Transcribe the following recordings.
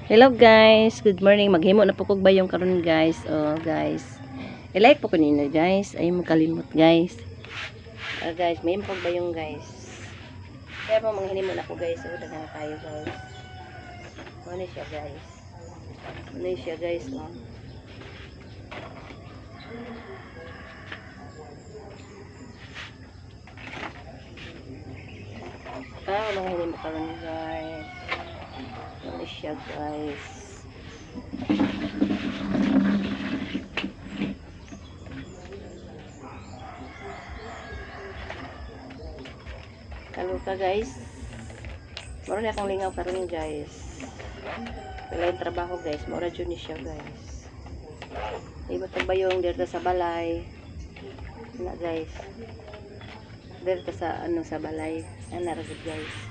Hello guys, good morning. Maghimo na po kog bayong karon guys. Oh guys. I-like po ko ninyo guys. Ay mo kalimot guys. Guys, may pog bayong guys. Kaya mo manghinimo na ko guys. Oh, dagan tayo guys. Ano siya guys? Ano siya guys? Oh. Manghinimo karon guys. Ano siya guys? Halo ka guys. Mura na akong lingaw karon guys. Wala yung trabaho guys. Mura dyan siya guys. Iba tagbayong dito sa balay. Na guys. Dito sa ano sa balay. Ano naragod guys.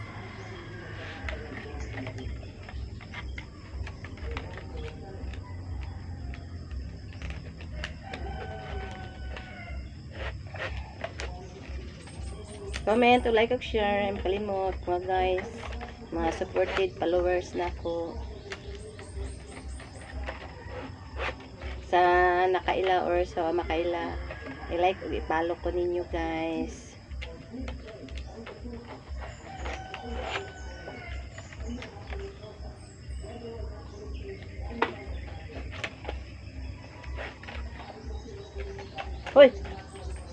Comment, like, and share. Makalimot mga guys. Mga supported followers na ako. Sa nakaila or sa makaila. I-like o i-follow ko ninyo guys. Hoy!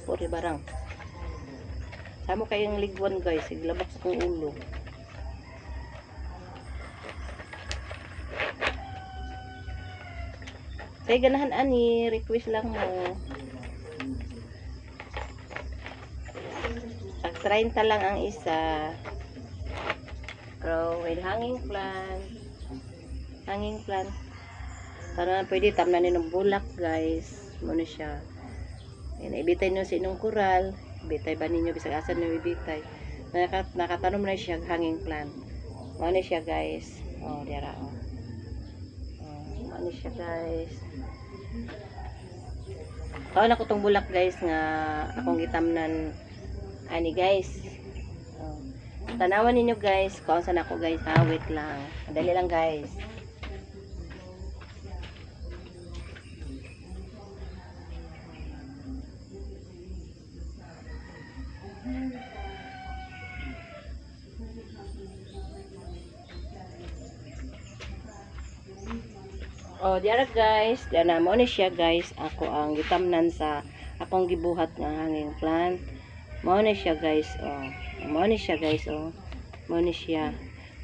Puri barang. Samo kayong ligwan guys, iglabak sa kong ulo. Kaya ganahan ani, request lang mo. Pag 30 lang ang isa. Grow with hanging plant. Hanging plant. Para pwede tamnanin ng bulak guys. Muna siya. Ibitay nyo sa inong kural. Bitay ba ninyo bisag asan nyo ibitay. Nakatanong na siya hanging plant. Ano siya guys. Oh, dira oh. Ano siya guys. Kaon ako tong bulak guys nga akong gitamnan ani guys. Oh. Tanawan ninyo guys kung saan ako guys. Wait lang. Madali lang guys. Oh, diara guys, diara mo ni siya guys. Ako ang gitamnan sa akong gibuhat nga hanging plant. Mo ni siya guys, oh. Mo ni siya guys, oh. Mo ni siya.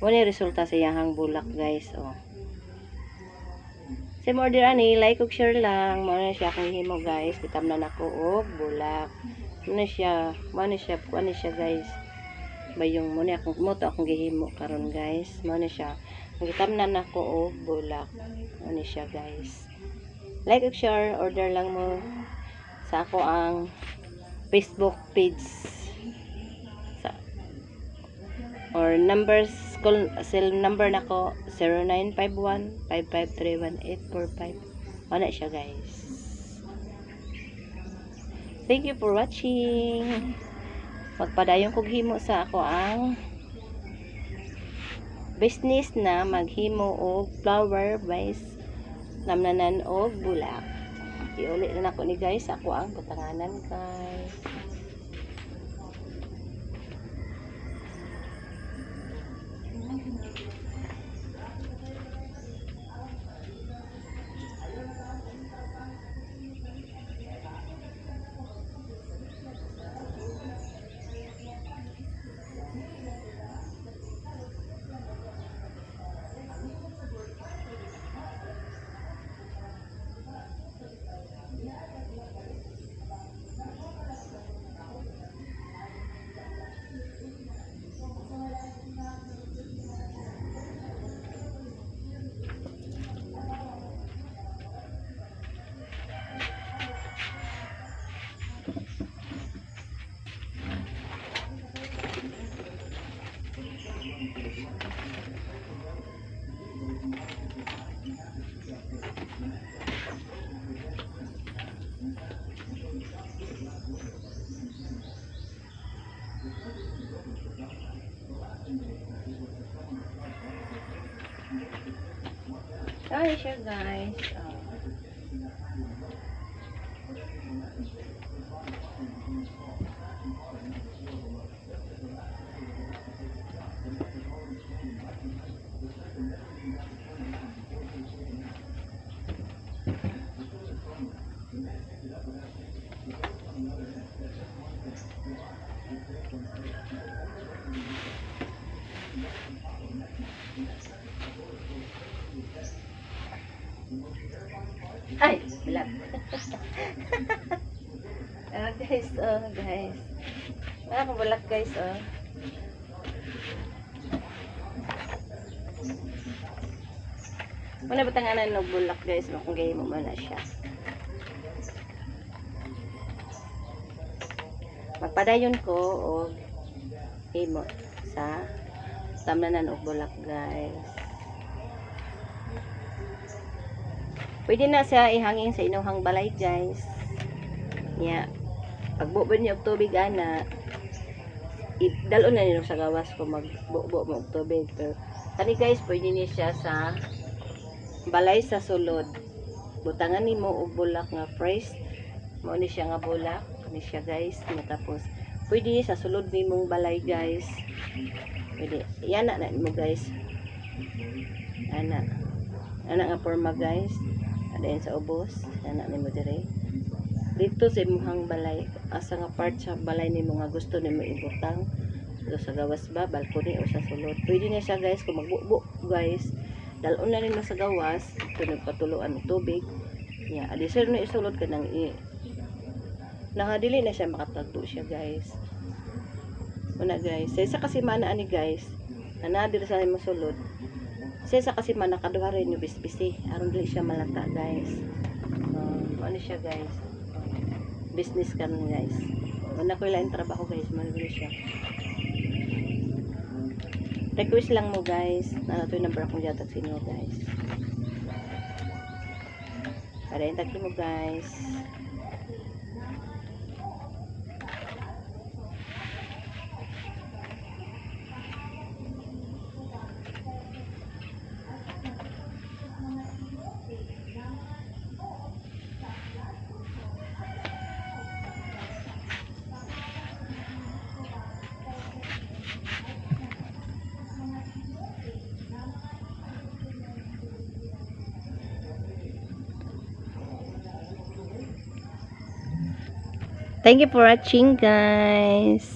Mo ni resulta sa iyang bulak guys, oh. Sa mo dira ni like ug share lang. Mo ni siya akong himo guys. Gitamnan ako og bulak. Mo ni siya, guys. Bayong mo ni akong gihimo karon guys. Mo ni siya. Gitamnan ako og bulak. Ano siya guys. Like and share, order lang mo sa ako ang Facebook page sa or numbers cell number nako 0951-553-1845. Ano siya guys. Thank you for watching. Magpadayon kog himo sa ako ang business na maghimo og flower vase namnanan og bulak. Iuli na ako ni guys ako ang katanganan guys. Ay, siya guys. Ay, bilat. Guys, guys. Wala akong bulat guys, Wala ba tanganan ng bulak guys, kung gaya mo man na siya. Magpadayon ko o himo sa tamnanan og bulak guys. Pwede na siya ihangin sa inuhang balay guys. Yeah. Pagbubod niyo og tubig ana, idalon na niyo sa gawas kung magbubo mo og tubig. Pero kani guys, pwede ni siya sa balay sa sulod. Butangan nimo og bulak nga fresh. Mao ni siya nga bulak, kani siya guys. Tapos pwede sa sulod nimong balay guys. Pwede. Yan na mo guys. Ana nga forma guys. Adayon sa ubos. Ana nimo dire. Dito sa imuhang balay, asa nga part sa balay nimo nga gusto nimo ibutang. So, sa gawas ba, balcony o sa sulod. Pwede na siya guys kung magbubo guys. Dalon na rin sa gawas, ito nagpatuluan ng tubig. Yeah, adisir na isulod ka ng nakadili na siya, makatagto siya guys. Una guys, sa isa kasi mana ani guys, nanadir sa mo sulod. Sa isa kasi mana kaduha rin yung bisbisi. Aron dili siya malata guys. Ano siya guys? Business ka nun guys. Una ko ilang trabaho guys, malagay siya. Request lang mo guys. Ito yung number akong jatag sa inyo guys. Para yung tagli mo guys. Thank you for watching guys.